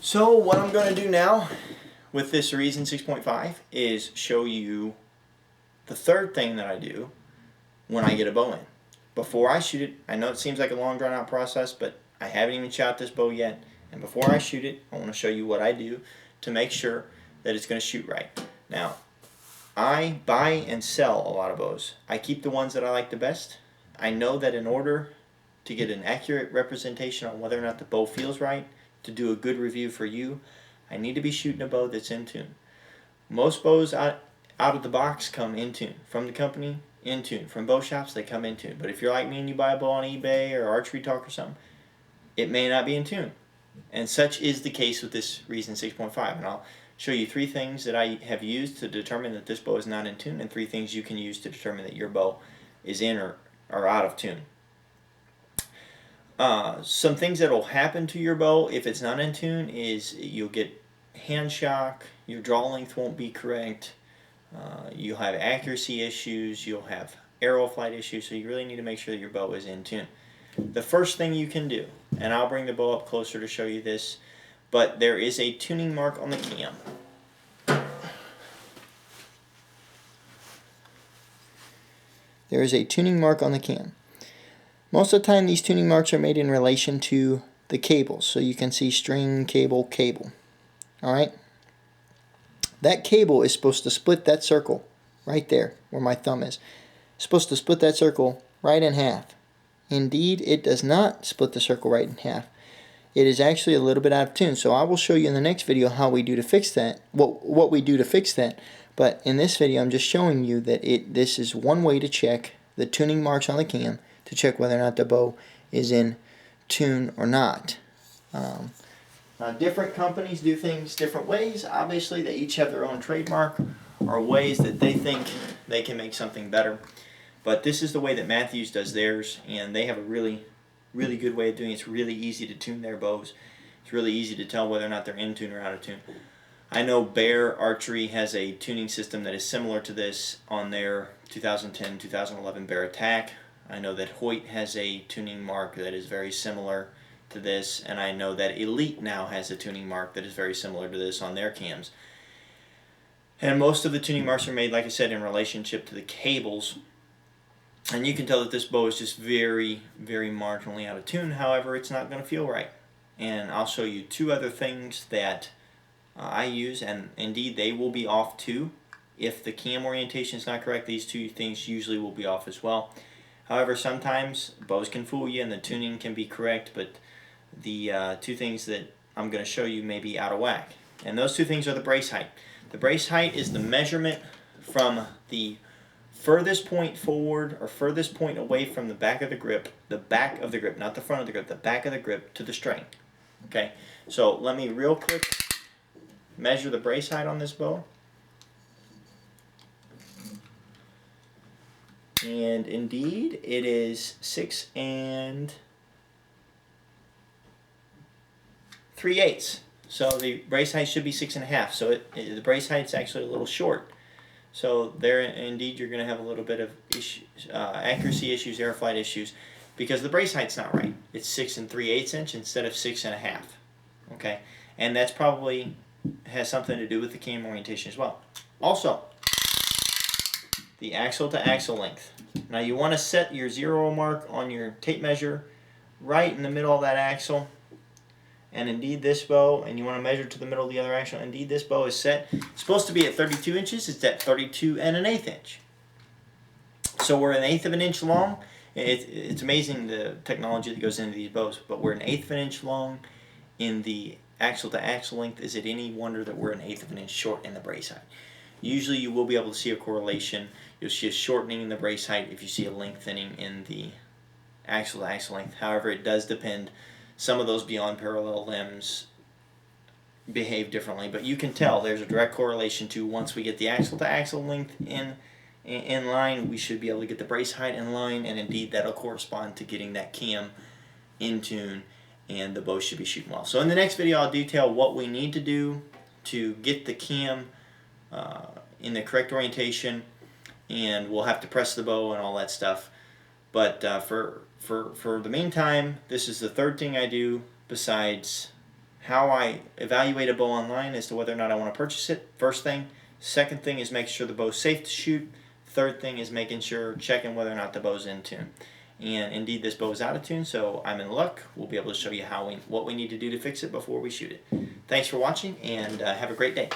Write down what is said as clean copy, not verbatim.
So what I'm going to do now with this Reason 6.5 is show you the third thing that I do when I get a bow in. Before I shoot it, I know it seems like a long drawn out process, but I haven't even shot this bow yet. And before I shoot it, I want to show you what I do to make sure that it's going to shoot right. Now, I buy and sell a lot of bows. I keep the ones that I like the best. I know that in order to get an accurate representation on whether or not the bow feels right, to do a good review for you, I need to be shooting a bow that's in tune. Most bows out of the box come in tune. From the company, in tune. From bow shops, they come in tune. But if you're like me and you buy a bow on eBay or Archery Talk or something, it may not be in tune. And such is the case with this Reason 6.5. And I'll show you 3 things that I have used to determine that this bow is not in tune, and 3 things you can use to determine that your bow is in or out of tune. Some things that will happen to your bow if it's not in tune is you'll get hand shock, your draw length won't be correct, you'll have accuracy issues, you'll have arrow flight issues, so you really need to make sure that your bow is in tune. The first thing you can do, and I'll bring the bow up closer to show you this, but there is a tuning mark on the cam. There is a tuning mark on the cam. Most of the time these tuning marks are made in relation to the cables. So you can see string, cable, cable. Alright? That cable is supposed to split that circle right there where my thumb is. It's supposed to split that circle right in half. Indeed, it does not split the circle right in half. It is actually a little bit out of tune. So I will show you in the next video how we do to fix that, what we do to fix that. But in this video I'm just showing you that this is one way to check the tuning marks on the cam, to check whether or not the bow is in tune or not. Different companies do things different ways. Obviously, they each have their own trademark or ways that they think they can make something better. But this is the way that Mathews does theirs, and they have a really good way of doing it. It's really easy to tune their bows. It's really easy to tell whether or not they're in tune or out of tune. I know Bear Archery has a tuning system that is similar to this on their 2010-2011 Bear Attack. I know that Hoyt has a tuning mark that is very similar to this, and I know that Elite now has a tuning mark that is very similar to this on their cams. And most of the tuning marks are made, like I said, in relationship to the cables. And you can tell that this bow is just very marginally out of tune. However, it's not going to feel right. And I'll show you 2 other things that I use, and indeed they will be off too. If the cam orientation is not correct, these 2 things usually will be off as well. However, sometimes bows can fool you and the tuning can be correct, but the 2 things that I'm going to show you may be out of whack. And those 2 things are the brace height. The brace height is the measurement from the furthest point forward or furthest point away from the back of the grip, not the front of the grip, the back of the grip to the string. Okay, so let me real quick measure the brace height on this bow. And indeed, it is 6 3/8. So the brace height should be 6 1/2. So the brace height is actually a little short. So there, indeed, you're going to have a little bit of accuracy issues, air flight issues, because the brace height's not right. It's 6 3/8 inch instead of 6 1/2. Okay, and that's probably has something to do with the cam orientation as well. Also, the axle to axle length. Now you want to set your 0 mark on your tape measure right in the middle of that axle. And indeed this bow, and you want to measure to the middle of the other axle, indeed this bow is set. It's supposed to be at 32 inches. It's at 32 1/8 inch. So we're 1/8 of an inch long. It's amazing the technology that goes into these bows, but we're 1/8 of an inch long in the axle to axle length. Is it any wonder that we're 1/8 of an inch short in the brace height? Usually you will be able to see a correlation. You'll see a shortening in the brace height if you see a lengthening in the axle to axle length. However, it does depend. Some of those beyond parallel limbs behave differently, but you can tell there's a direct correlation to once we get the axle to axle length in line, we should be able to get the brace height in line, and indeed that'll correspond to getting that cam in tune, and the bow should be shooting well. So in the next video I'll detail what we need to do to get the cam in the correct orientation, and we'll have to press the bow and all that stuff. But for the meantime, this is the third thing I do besides how I evaluate a bow online as to whether or not I want to purchase it. First thing. Second thing is make sure the bow's safe to shoot. Third thing is making sure, checking whether or not the bow's in tune. And indeed, this bow is out of tune, so I'm in luck. We'll be able to show you what we need to do to fix it before we shoot it. Thanks for watching, and have a great day.